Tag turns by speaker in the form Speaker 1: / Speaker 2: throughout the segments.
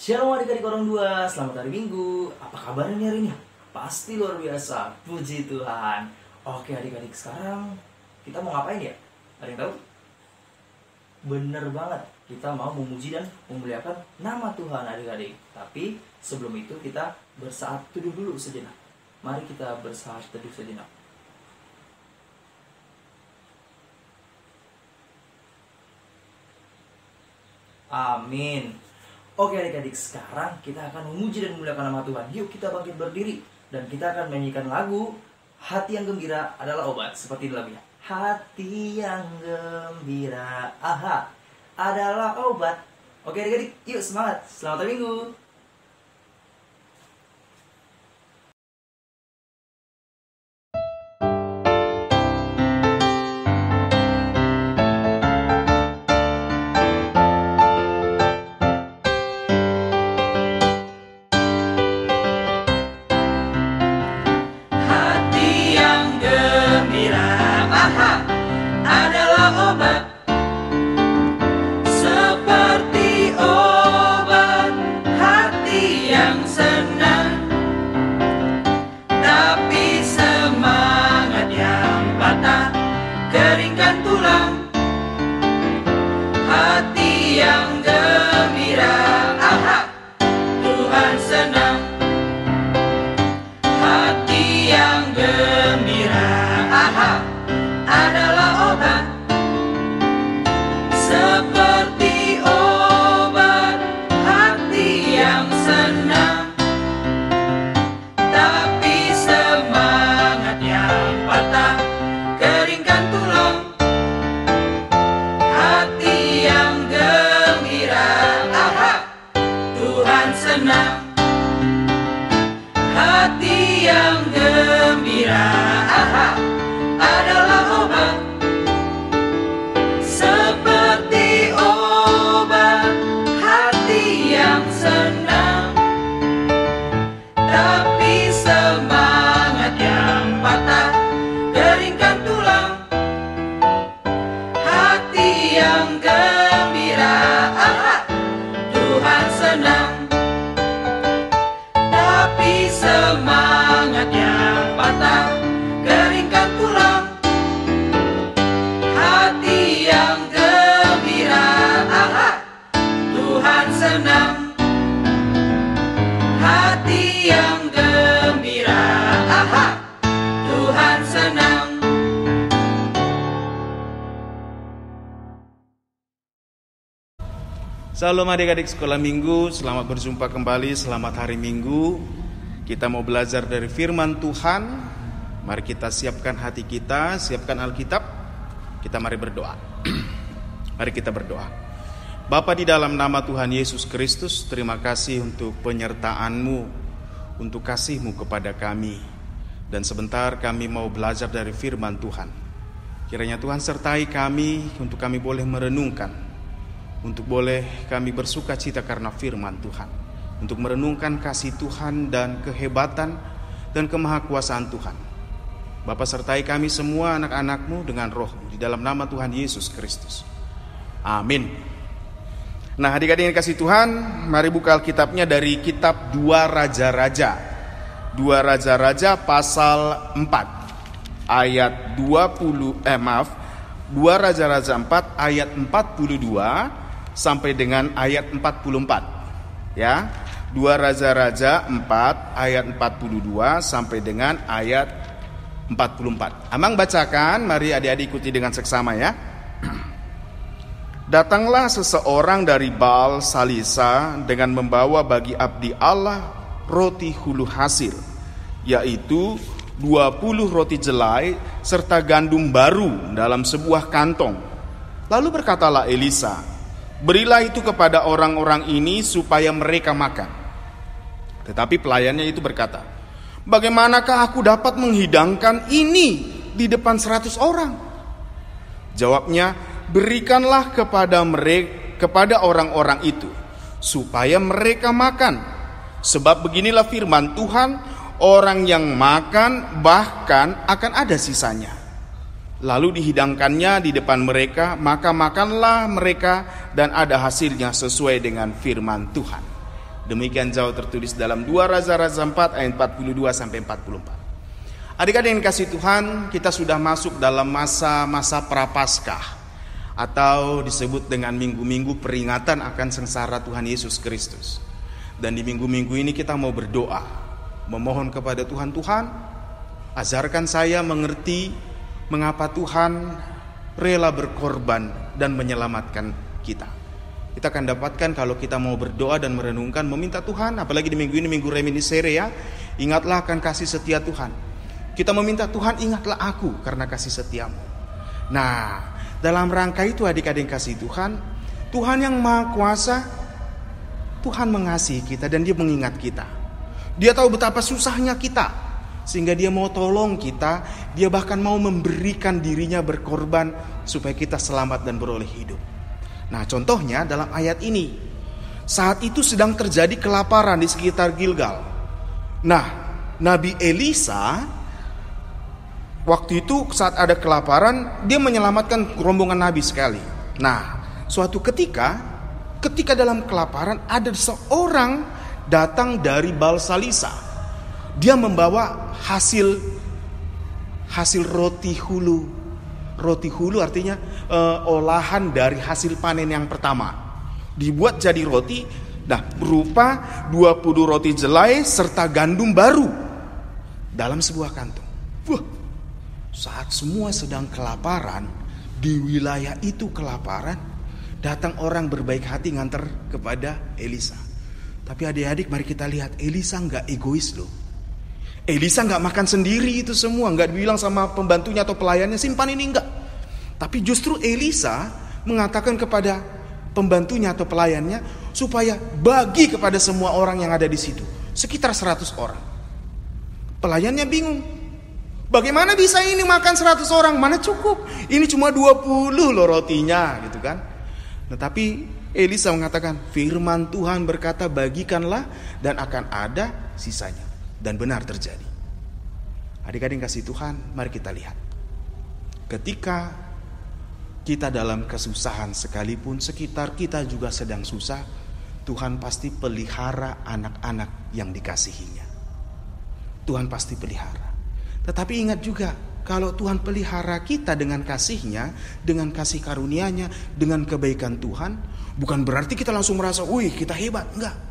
Speaker 1: Shalom adik-adik orang tua, selamat hari Minggu. Apa kabarnya hari ini? Pasti luar biasa, puji Tuhan. Oke adik-adik, sekarang kita mau ngapain ya? Ada yang tahu? Bener banget, kita mau memuji dan memuliakan nama Tuhan adik-adik. Tapi sebelum itu kita bersaat teduh dulu sejenak. Mari kita bersaat teduh sejenak. Amin. Oke adik-adik, sekarang kita akan memuji dan memuliakan nama Tuhan. Yuk kita bangkit berdiri dan kita akan menyanyikan lagu Hati yang Gembira Adalah Obat. Seperti lagunya. Hati yang gembira, aha, adalah obat. Oke adik-adik, yuk semangat. Selamat hari Minggu.
Speaker 2: Salam adik-adik sekolah minggu, selamat berjumpa kembali, selamat hari Minggu. Kita mau belajar dari firman Tuhan. Mari kita siapkan hati kita, siapkan Alkitab. Kita mari berdoa. Mari kita berdoa. Bapa di dalam nama Tuhan Yesus Kristus, terima kasih untuk penyertaan-Mu, untuk kasih-Mu kepada kami. Dan sebentar kami mau belajar dari firman Tuhan. Kiranya Tuhan sertai kami untuk kami boleh merenungkan, untuk boleh kami bersuka cita karena firman Tuhan, untuk merenungkan kasih Tuhan dan kehebatan dan kemahakuasaan Tuhan. Bapa sertai kami semua anak-anak-Mu dengan roh-Mu di dalam nama Tuhan Yesus Kristus. Amin. Nah adik-adik yang kasih Tuhan, mari buka Alkitabnya dari kitab 2 Raja-Raja. 2 Raja-Raja pasal 4 ayat 2 Raja-Raja 4 ayat 42 sampai dengan ayat 44. Ya. 2 Raja-Raja 4 ayat 42 sampai dengan ayat 44. Amang bacakan, mari adik-adik ikuti dengan seksama ya. Datanglah seseorang dari Baal Salisa dengan membawa bagi abdi Allah roti hulu hasil, yaitu 20 roti jelai serta gandum baru dalam sebuah kantong. Lalu berkatalah Elisa, berilah itu kepada orang-orang ini supaya mereka makan. Tetapi pelayannya itu berkata, bagaimanakah aku dapat menghidangkan ini di depan 100 orang? Jawabnya, berikanlah kepada orang-orang itu supaya mereka makan. Sebab beginilah firman Tuhan, orang yang makan bahkan akan ada sisanya. Lalu dihidangkannya di depan mereka, maka makanlah mereka dan ada hasilnya sesuai dengan firman Tuhan. Demikian jauh tertulis dalam 2 Raja-Raja 4 ayat 42 sampai 44. Adik-adik yang kasih Tuhan, kita sudah masuk dalam masa-masa Prapaskah, atau disebut dengan minggu-minggu peringatan akan sengsara Tuhan Yesus Kristus. Dan di minggu-minggu ini kita mau berdoa, memohon kepada Tuhan, Tuhan, ajarkan saya mengerti mengapa Tuhan rela berkorban dan menyelamatkan kita. Kita akan dapatkan kalau kita mau berdoa dan merenungkan, meminta Tuhan, apalagi di minggu ini, minggu reminiscere ya, ingatlah akan kasih setia Tuhan. Kita meminta Tuhan, ingatlah aku karena kasih setiamu. Nah, dalam rangka itu adik-adik kasih Tuhan, Tuhan yang Maha Kuasa, Tuhan mengasihi kita dan Dia mengingat kita. Dia tahu betapa susahnya kita, sehingga Dia mau tolong kita. Dia bahkan mau memberikan dirinya berkorban supaya kita selamat dan beroleh hidup. Nah, contohnya dalam ayat ini, saat itu sedang terjadi kelaparan di sekitar Gilgal. Nah, Nabi Elisa waktu itu saat ada kelaparan, dia menyelamatkan rombongan Nabi sekali. Nah, suatu ketika dalam kelaparan ada seorang datang dari Baal-salisa. Dia membawa hasil roti hulu. Roti hulu artinya olahan dari hasil panen yang pertama. Dibuat jadi roti, berupa 20 roti jelai serta gandum baru dalam sebuah kantong. Saat semua sedang kelaparan, di wilayah itu kelaparan, datang orang berbaik hati nganter kepada Elisa. Tapi adik-adik, mari kita lihat, Elisa gak egois loh. Elisa gak makan sendiri itu semua, gak bilang sama pembantunya atau pelayannya, simpan ini, enggak. Tapi justru Elisa mengatakan kepada pembantunya atau pelayannya supaya bagi kepada semua orang yang ada di situ, sekitar 100 orang. Pelayannya bingung, bagaimana bisa ini makan 100 orang, mana cukup, ini cuma 20 loh rotinya gitu kan. Tetapi Elisa mengatakan, firman Tuhan berkata bagikanlah dan akan ada sisanya. Dan benar terjadi. Adik-adik kasih Tuhan, mari kita lihat. Ketika kita dalam kesusahan sekalipun, sekitar kita juga sedang susah, Tuhan pasti pelihara anak-anak yang dikasihinya. Tuhan pasti pelihara. Tetapi ingat juga, kalau Tuhan pelihara kita dengan kasih-Nya, dengan kasih karunia-Nya, dengan kebaikan Tuhan, bukan berarti kita langsung merasa, wih kita hebat, enggak.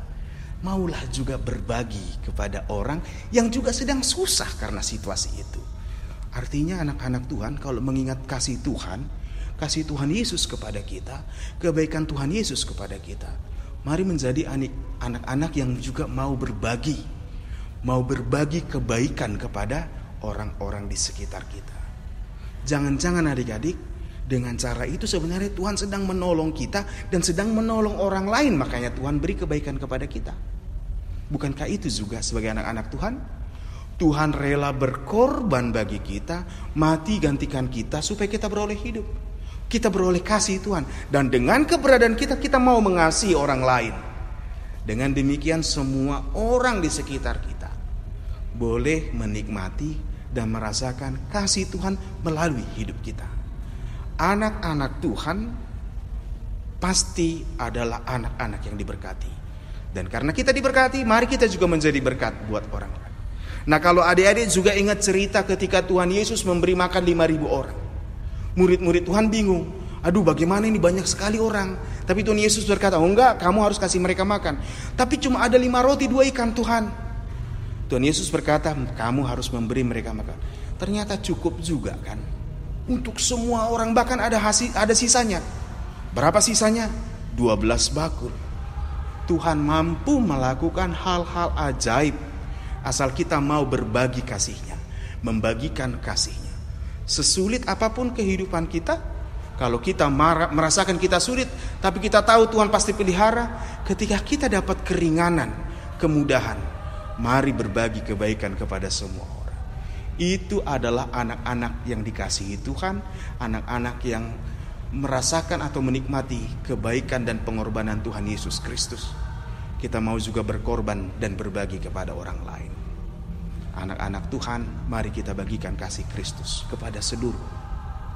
Speaker 2: Maulah juga berbagi kepada orang yang juga sedang susah karena situasi itu. Artinya anak-anak Tuhan kalau mengingat kasih Tuhan Yesus kepada kita, kebaikan Tuhan Yesus kepada kita, mari menjadi anak-anak yang juga mau berbagi kebaikan kepada orang-orang di sekitar kita. Jangan-jangan adik-adik, dengan cara itu sebenarnya Tuhan sedang menolong kita dan sedang menolong orang lain, makanya Tuhan beri kebaikan kepada kita. Bukankah itu juga sebagai anak-anak Tuhan? Tuhan rela berkorban bagi kita, mati gantikan kita supaya kita beroleh hidup. Kita beroleh kasih Tuhan. Dan dengan keberadaan kita, kita mau mengasihi orang lain. Dengan demikian semua orang di sekitar kita boleh menikmati dan merasakan kasih Tuhan melalui hidup kita. Anak-anak Tuhan pasti adalah anak-anak yang diberkati. Dan karena kita diberkati, mari kita juga menjadi berkat buat orang lain. Nah, kalau adik-adik juga ingat cerita ketika Tuhan Yesus memberi makan 5.000 orang. Murid-murid Tuhan bingung. Aduh, bagaimana ini banyak sekali orang. Tapi Tuhan Yesus berkata, oh enggak, kamu harus kasih mereka makan. Tapi cuma ada 5 roti 2 ikan Tuhan. Tuhan Yesus berkata, kamu harus memberi mereka makan. Ternyata cukup juga kan. Untuk semua orang, bahkan ada sisanya. Berapa sisanya? 12 bakul. Tuhan mampu melakukan hal-hal ajaib asal kita mau berbagi kasih-Nya, membagikan kasih-Nya. Sesulit apapun kehidupan kita, kalau kita merasakan kita sulit, tapi kita tahu Tuhan pasti pelihara, ketika kita dapat keringanan, kemudahan, mari berbagi kebaikan kepada semua orang. Itu adalah anak-anak yang dikasihi Tuhan, anak-anak yang merasakan atau menikmati kebaikan dan pengorbanan Tuhan Yesus Kristus. Kita mau juga berkorban dan berbagi kepada orang lain. Anak-anak Tuhan, mari kita bagikan kasih Kristus kepada seluruh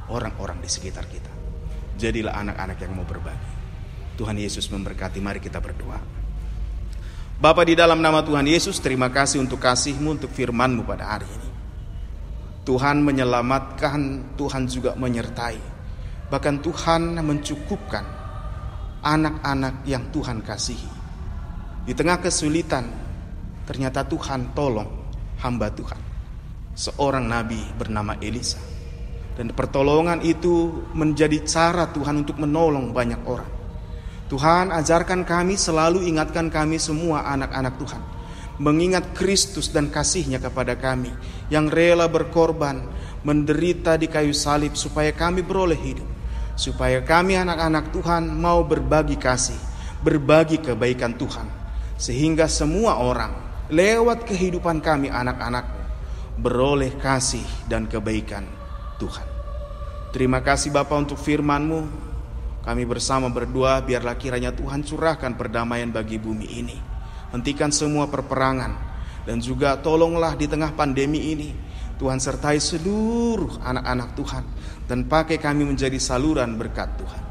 Speaker 2: orang-orang di sekitar kita. Jadilah anak-anak yang mau berbagi. Tuhan Yesus memberkati, mari kita berdoa. Bapa, di dalam nama Tuhan Yesus, terima kasih untuk kasih-Mu, untuk firman-Mu pada hari ini. Tuhan menyelamatkan, Tuhan juga menyertai. Bahkan Tuhan mencukupkan anak-anak yang Tuhan kasihi. Di tengah kesulitan, ternyata Tuhan tolong hamba Tuhan, seorang nabi bernama Elisa. Dan pertolongan itu menjadi cara Tuhan untuk menolong banyak orang. Tuhan, ajarkan kami, selalu ingatkan kami semua anak-anak Tuhan, mengingat Kristus dan kasih-Nya kepada kami, yang rela berkorban, menderita di kayu salib supaya kami beroleh hidup. Supaya kami anak-anak Tuhan mau berbagi kasih, berbagi kebaikan Tuhan. Sehingga semua orang lewat kehidupan kami anak-anak-Mu beroleh kasih dan kebaikan Tuhan. Terima kasih Bapa untuk firman-Mu. Kami bersama berdoa, biarlah kiranya Tuhan curahkan perdamaian bagi bumi ini. Hentikan semua perperangan. Dan juga tolonglah di tengah pandemi ini, Tuhan sertai seluruh anak-anak Tuhan. Dan pakai kami menjadi saluran berkat Tuhan.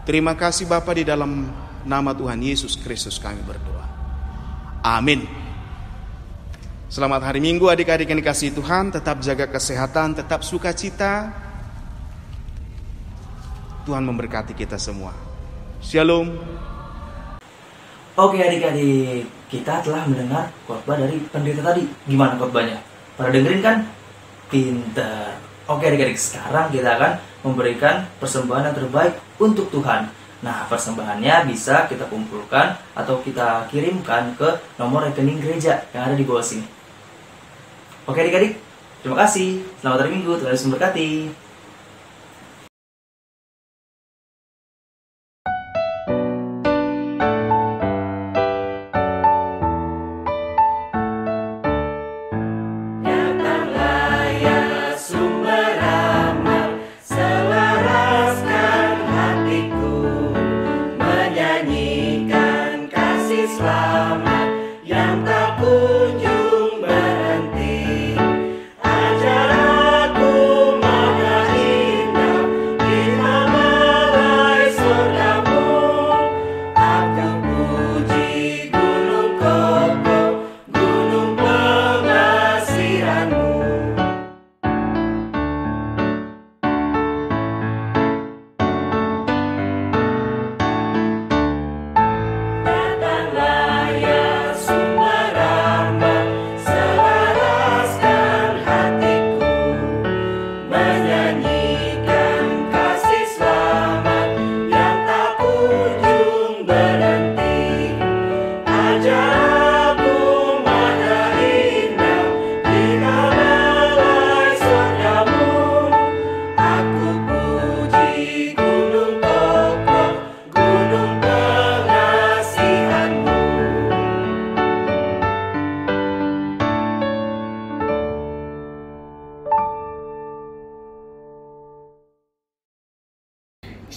Speaker 2: Terima kasih Bapa, di dalam nama Tuhan Yesus Kristus kami berdoa. Amin. Selamat hari Minggu adik-adik yang dikasihi Tuhan. Tetap jaga kesehatan, tetap sukacita. Tuhan memberkati kita semua. Shalom.
Speaker 1: Oke adik-adik, kita telah mendengar khotbah dari pendeta tadi. Gimana khotbahnya? Pada dengerin kan? Pinter. Oke adik-adik, sekarang kita akan memberikan persembahan yang terbaik untuk Tuhan. Nah, persembahannya bisa kita kumpulkan atau kita kirimkan ke nomor rekening gereja yang ada di bawah sini. Oke adik-adik, terima kasih. Selamat hari Minggu, Tuhan Yesus memberkati.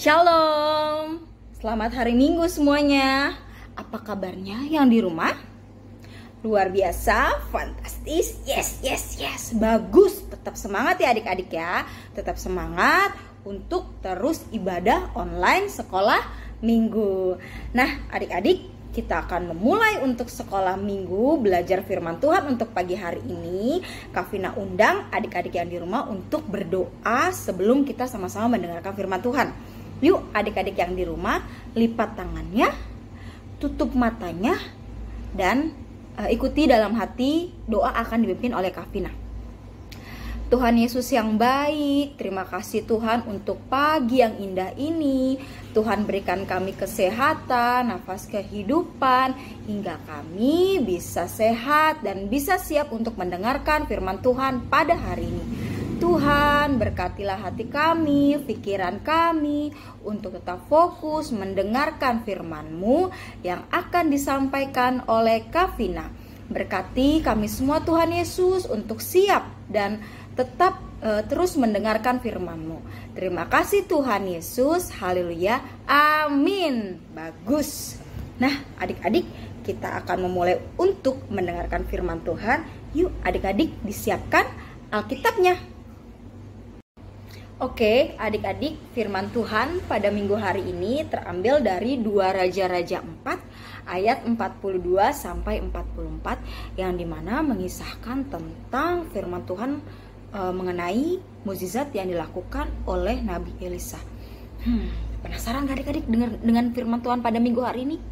Speaker 3: Shalom, selamat hari Minggu semuanya. Apa kabarnya yang di rumah? Luar biasa, fantastis, yes, bagus. Tetap semangat ya adik-adik ya. Tetap semangat untuk terus ibadah online sekolah minggu. Nah adik-adik, kita akan memulai untuk sekolah minggu belajar firman Tuhan untuk pagi hari ini. Kak Vina undang adik-adik yang di rumah untuk berdoa sebelum kita sama-sama mendengarkan firman Tuhan. Yuk adik-adik yang di rumah, lipat tangannya, tutup matanya, dan ikuti dalam hati. Doa akan dipimpin oleh Kak Vina. Tuhan Yesus yang baik, terima kasih Tuhan untuk pagi yang indah ini. Tuhan berikan kami kesehatan, nafas kehidupan, hingga kami bisa sehat dan bisa siap untuk mendengarkan firman Tuhan pada hari ini. Tuhan, berkatilah hati kami, pikiran kami, untuk tetap fokus mendengarkan firman-Mu yang akan disampaikan oleh Kak Vina. Berkati kami semua Tuhan Yesus untuk siap dan tetap terus mendengarkan firman-Mu. Terima kasih Tuhan Yesus, haleluya, amin. Bagus. Nah adik-adik, kita akan memulai untuk mendengarkan firman Tuhan. Yuk adik-adik disiapkan Alkitabnya. Oke, adik-adik, firman Tuhan pada minggu hari ini terambil dari 2 Raja-Raja 4 ayat 42 sampai 44 yang dimana mengisahkan tentang firman Tuhan mengenai mukjizat yang dilakukan oleh Nabi Elisa. Penasaran gak adik-adik dengan firman Tuhan pada minggu hari ini?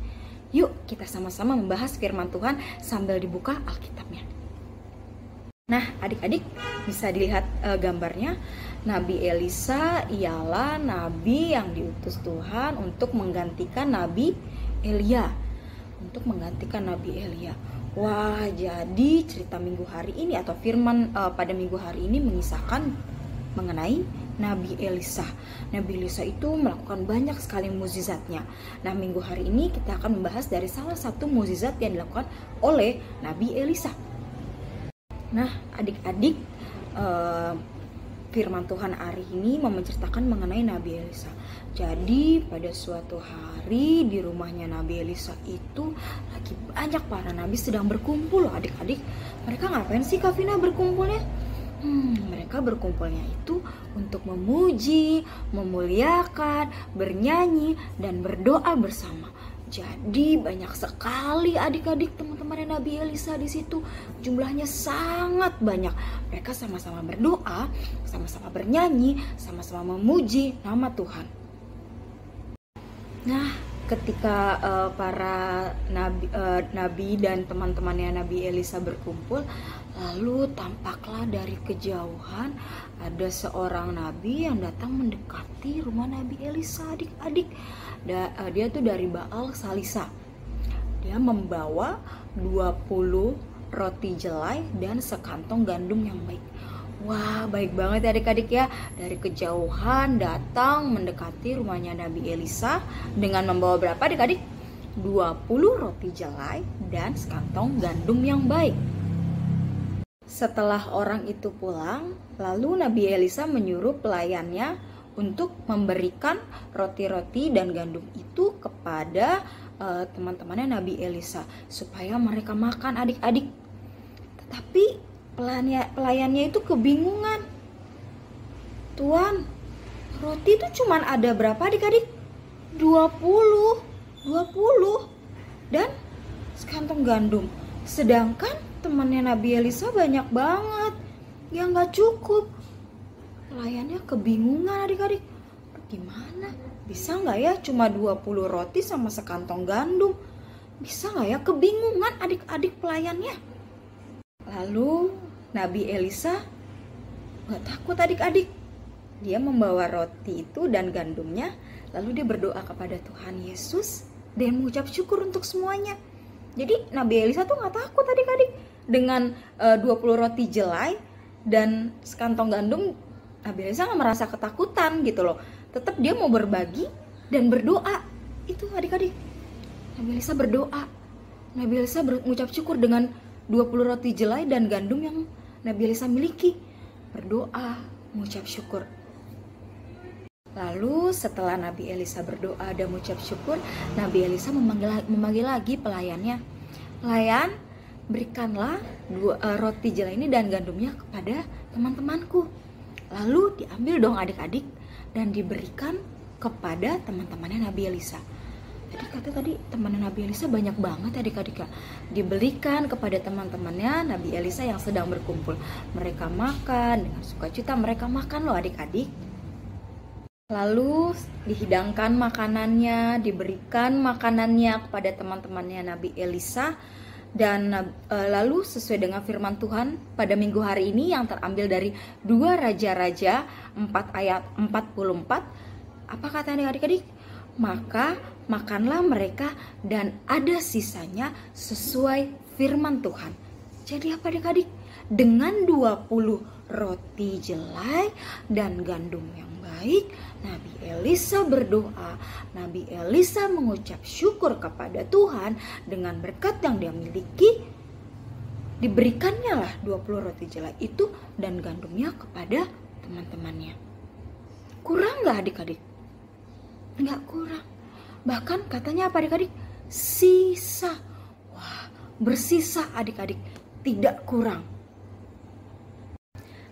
Speaker 3: Yuk kita sama-sama membahas firman Tuhan sambil dibuka Alkitabnya. Nah, adik-adik bisa dilihat gambarnya. Nabi Elisa ialah nabi yang diutus Tuhan untuk menggantikan Nabi Elia. Wah, jadi cerita minggu hari ini atau firman pada minggu hari ini mengisahkan mengenai Nabi Elisa. Nabi Elisa itu melakukan banyak sekali mukjizatnya. Nah, minggu hari ini kita akan membahas dari salah satu mukjizat yang dilakukan oleh Nabi Elisa. Nah, adik-adik, firman Tuhan hari ini menceritakan mengenai Nabi Elisa. Jadi pada suatu hari di rumahnya Nabi Elisa itu lagi banyak para nabi sedang berkumpul loh adik-adik. Mereka ngapain sih Kak Vina berkumpulnya? Mereka berkumpulnya itu untuk memuji, memuliakan, bernyanyi, dan berdoa bersama. Jadi banyak sekali adik-adik teman-teman Nabi Elisa di situ. Jumlahnya sangat banyak. Mereka sama-sama berdoa, sama-sama bernyanyi, sama-sama memuji nama Tuhan. Nah, ketika para nabi dan teman-temannya Nabi Elisa berkumpul, lalu tampaklah dari kejauhan ada seorang nabi yang datang mendekati rumah Nabi Elisa adik-adik. Dia tuh dari Baal Salisa. Dia membawa 20 roti jelai dan sekantong gandum yang baik. Wah, baik banget ya adik-adik ya. Dari kejauhan datang mendekati rumahnya Nabi Elisa dengan membawa berapa adik-adik? 20 roti jelai dan sekantong gandum yang baik. Setelah orang itu pulang, lalu Nabi Elisa menyuruh pelayannya untuk memberikan roti-roti dan gandum itu kepada teman-temannya Nabi Elisa supaya mereka makan adik-adik. Tetapi pelayannya itu kebingungan. Tuan, roti itu cuma ada berapa adik-adik? 20 dan sekantong gandum. Sedangkan temannya Nabi Elisa banyak banget yang gak cukup. Pelayannya kebingungan adik-adik. Gimana? Bisa gak ya cuma 20 roti sama sekantong gandum? Bisa gak ya? Kebingungan adik-adik pelayannya. Lalu Nabi Elisa gak takut adik-adik. Dia membawa roti itu dan gandumnya. Lalu dia berdoa kepada Tuhan Yesus dan mengucap syukur untuk semuanya. Jadi Nabi Elisa tuh gak takut adik-adik. Dengan 20 roti jelai dan sekantong gandum, Nabi Elisa gak merasa ketakutan gitu loh. Tetap dia mau berbagi dan berdoa. Itu adik-adik, Nabi Elisa berdoa. Nabi Elisa mengucap syukur dengan 20 roti jelai dan gandum yang Nabi Elisa miliki. Berdoa, mengucap syukur. Lalu setelah Nabi Elisa berdoa dan mengucap syukur, Nabi Elisa memanggil lagi pelayannya. Pelayan, berikanlah roti jelai ini dan gandumnya kepada teman-temanku. Lalu diambil dong adik-adik dan diberikan kepada teman-temannya Nabi Elisa. Jadi kata tadi teman Nabi Elisa banyak banget adik-adik ya. Diberikan kepada teman-temannya Nabi Elisa yang sedang berkumpul. Mereka makan dengan sukacita, mereka makan loh adik-adik. Lalu dihidangkan makanannya, diberikan makanannya kepada teman-temannya Nabi Elisa. Dan lalu sesuai dengan firman Tuhan pada minggu hari ini yang terambil dari 2 Raja-Raja 4 ayat 44. Apa katanya adik-adik? Maka makanlah mereka dan ada sisanya sesuai firman Tuhan. Jadi apa adik-adik? Dengan 20 roti jelai dan gandum yang baik, Nabi Elisa berdoa. Nabi Elisa mengucap syukur kepada Tuhan dengan berkat yang dia miliki. Diberikannya lah 20 roti jelai itu dan gandumnya kepada teman-temannya. Kurang gak adik-adik? Gak kurang. Bahkan katanya apa adik-adik? Sisa. Wah, bersisa adik-adik, tidak kurang.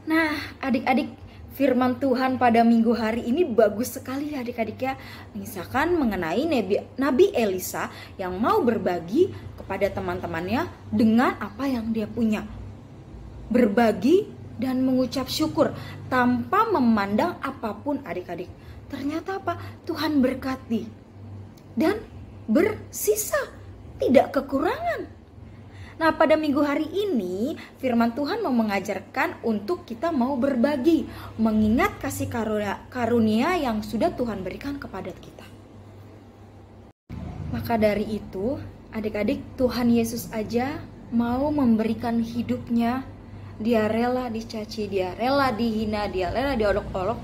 Speaker 3: Nah, adik-adik, Firman Tuhan pada minggu hari ini bagus sekali ya adik-adik ya. Misalkan mengenai Nabi Elisa yang mau berbagi kepada teman-temannya dengan apa yang dia punya. Berbagi dan mengucap syukur tanpa memandang apapun adik-adik. Ternyata apa? Tuhan berkati dan bersisa, tidak kekurangan. Nah, pada minggu hari ini firman Tuhan mau mengajarkan untuk kita mau berbagi, mengingat kasih karunia yang sudah Tuhan berikan kepada kita. Maka dari itu, adik-adik, Tuhan Yesus aja mau memberikan hidupnya. Dia rela dicaci, dia rela dihina, dia rela diolok-olok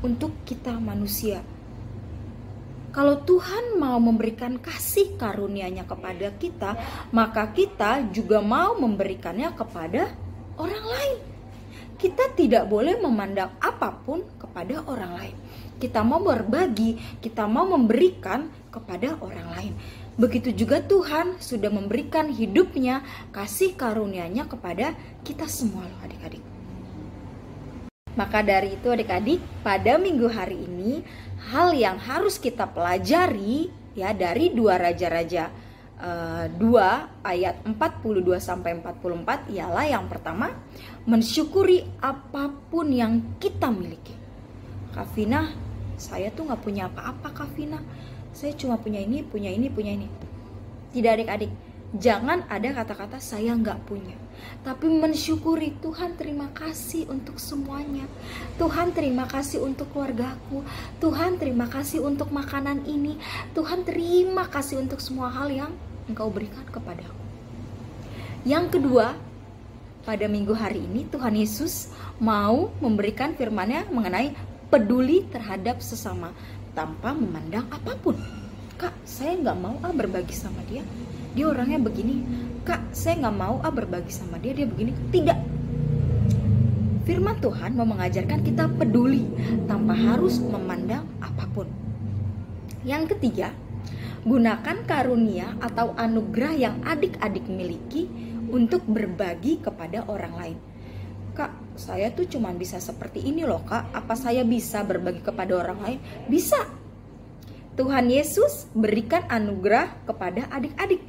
Speaker 3: untuk kita manusia. Kalau Tuhan mau memberikan kasih karunia-Nya kepada kita, maka kita juga mau memberikannya kepada orang lain. Kita tidak boleh memandang apapun kepada orang lain. Kita mau berbagi, kita mau memberikan kepada orang lain. Begitu juga Tuhan sudah memberikan hidupnya, kasih karunia-Nya kepada kita semua loh adik-adik. Maka dari itu adik-adik, pada minggu hari ini hal yang harus kita pelajari ya dari 2 Raja-Raja 2 ayat 42 sampai 44 ialah yang pertama, mensyukuri apapun yang kita miliki. Kak Vina, saya tuh gak punya apa-apa Kak Vina. Saya cuma punya ini, punya ini, punya ini. Tidak adik-adik, jangan ada kata-kata saya gak punya. Tapi mensyukuri, Tuhan terima kasih untuk semuanya. Tuhan terima kasih untuk keluargaku. Tuhan terima kasih untuk makanan ini. Tuhan terima kasih untuk semua hal yang Engkau berikan kepadaku. Yang kedua, pada minggu hari ini Tuhan Yesus mau memberikan firman-Nya mengenai peduli terhadap sesama tanpa memandang apapun. Kak, saya gak mau berbagi sama dia, dia orangnya begini. Kak, saya gak mau berbagi sama dia, dia begini. Tidak. Firman Tuhan mau mengajarkan kita peduli tanpa harus memandang apapun. Yang ketiga, gunakan karunia atau anugerah yang adik-adik miliki untuk berbagi kepada orang lain. Kak, saya tuh cuma bisa seperti ini loh Kak. Apa saya bisa berbagi kepada orang lain? Bisa. Tuhan Yesus berikan anugerah kepada adik-adik.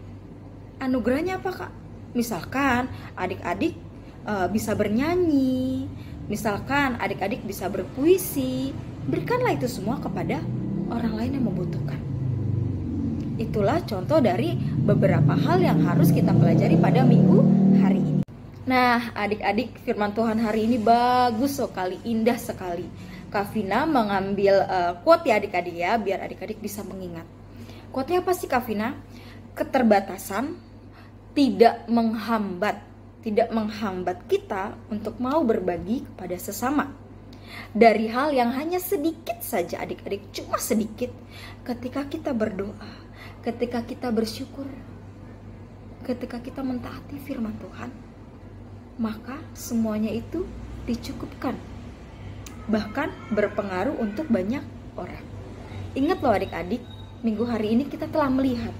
Speaker 3: Anugerahnya apa Kak? Misalkan adik-adik bisa bernyanyi, misalkan adik-adik bisa berpuisi. Berikanlah itu semua kepada orang lain yang membutuhkan. Itulah contoh dari beberapa hal yang harus kita pelajari pada minggu hari ini. Nah adik-adik, firman Tuhan hari ini bagus sekali, indah sekali. Kak Vina mengambil quote ya adik-adik ya, biar adik-adik bisa mengingat. Quote-nya apa sih Kak Vina? Keterbatasan tidak menghambat kita untuk mau berbagi kepada sesama. Dari hal yang hanya sedikit saja adik-adik, cuma sedikit. Ketika kita berdoa, ketika kita bersyukur, ketika kita mentaati firman Tuhan, maka semuanya itu dicukupkan. Bahkan berpengaruh untuk banyak orang. Ingat loh adik-adik, minggu hari ini kita telah melihat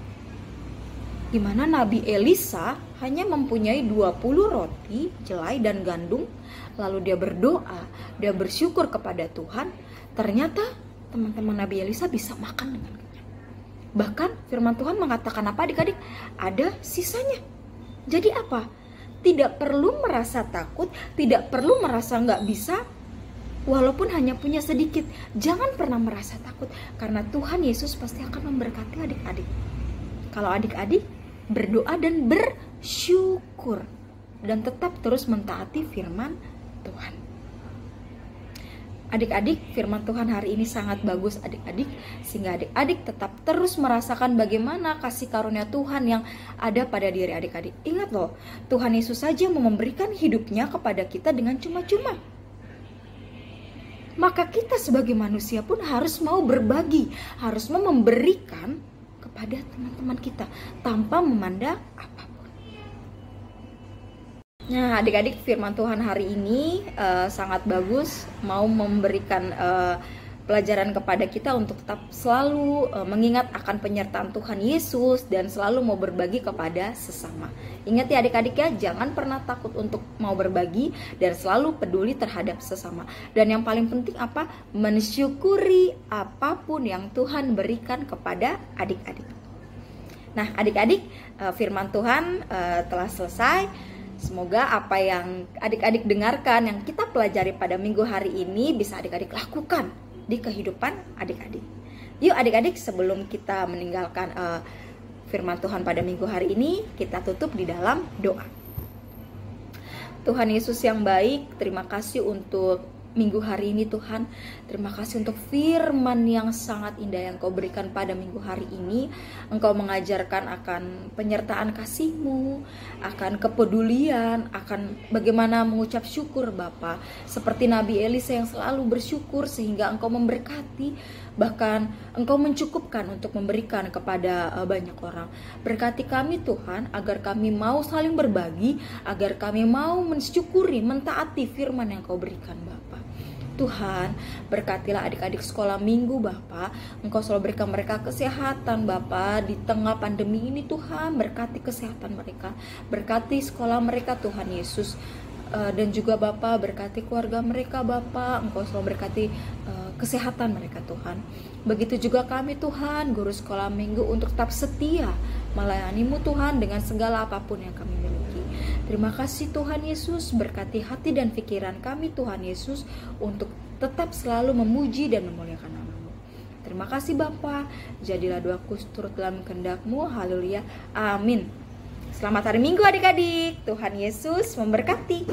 Speaker 3: di mana Nabi Elisa hanya mempunyai 20 roti, jelai dan gandum. Lalu dia berdoa, dia bersyukur kepada Tuhan. Ternyata teman-teman Nabi Elisa bisa makan dengan kenyang. Bahkan firman Tuhan mengatakan apa adik-adik? Ada sisanya. Jadi apa? Tidak perlu merasa takut, tidak perlu merasa nggak bisa. Walaupun hanya punya sedikit, jangan pernah merasa takut. Karena Tuhan Yesus pasti akan memberkati adik-adik. Kalau adik-adik berdoa dan bersyukur dan tetap terus mentaati firman Tuhan. Adik-adik, firman Tuhan hari ini sangat bagus adik-adik, sehingga adik-adik tetap terus merasakan bagaimana kasih karunia Tuhan yang ada pada diri adik-adik. Ingat loh, Tuhan Yesus saja mau memberikan hidupnya kepada kita dengan cuma-cuma. Maka kita sebagai manusia pun harus mau berbagi, harus mau memberikan kepada teman-teman kita tanpa memandang apapun. Nah adik-adik, firman Tuhan hari ini sangat bagus, mau memberikan pelajaran kepada kita untuk tetap selalu mengingat akan penyertaan Tuhan Yesus dan selalu mau berbagi kepada sesama. Ingat ya adik-adik ya, jangan pernah takut untuk mau berbagi dan selalu peduli terhadap sesama. Dan yang paling penting apa? Mensyukuri apapun yang Tuhan berikan kepada adik-adik. Nah adik-adik, firman Tuhan telah selesai. Semoga apa yang adik-adik dengarkan, yang kita pelajari pada minggu hari ini bisa adik-adik lakukan di kehidupan adik-adik. Yuk adik-adik, sebelum kita meninggalkan firman Tuhan pada minggu hari ini, kita tutup di dalam doa. Tuhan Yesus yang baik, terima kasih untuk minggu hari ini Tuhan. Terima kasih untuk firman yang sangat indah yang Kau berikan pada minggu hari ini. Engkau mengajarkan akan penyertaan kasih-Mu, akan kepedulian, akan bagaimana mengucap syukur Bapa. Seperti Nabi Elisa yang selalu bersyukur sehingga Engkau memberkati, bahkan Engkau mencukupkan untuk memberikan kepada banyak orang. Berkati kami Tuhan, agar kami mau saling berbagi, agar kami mau mensyukuri, mentaati firman yang Kau berikan Bapa. Tuhan, berkatilah adik-adik sekolah minggu Bapa. Engkau selalu berikan mereka kesehatan Bapa di tengah pandemi ini Tuhan. Berkati kesehatan mereka, berkati sekolah mereka Tuhan Yesus. Dan juga Bapa berkati keluarga mereka Bapa. Engkau selalu berkati kesehatan mereka Tuhan. Begitu juga kami Tuhan, guru sekolah minggu, untuk tetap setia melayani-Mu Tuhan dengan segala apapun yang kami miliki. Terima kasih Tuhan Yesus, berkati hati dan pikiran kami Tuhan Yesus untuk tetap selalu memuji dan memuliakan nama-Mu. Terima kasih Bapa, jadilah doaku turut dalam kehendak-Mu. Haleluya, amin. Selamat hari Minggu adik-adik, Tuhan Yesus memberkati.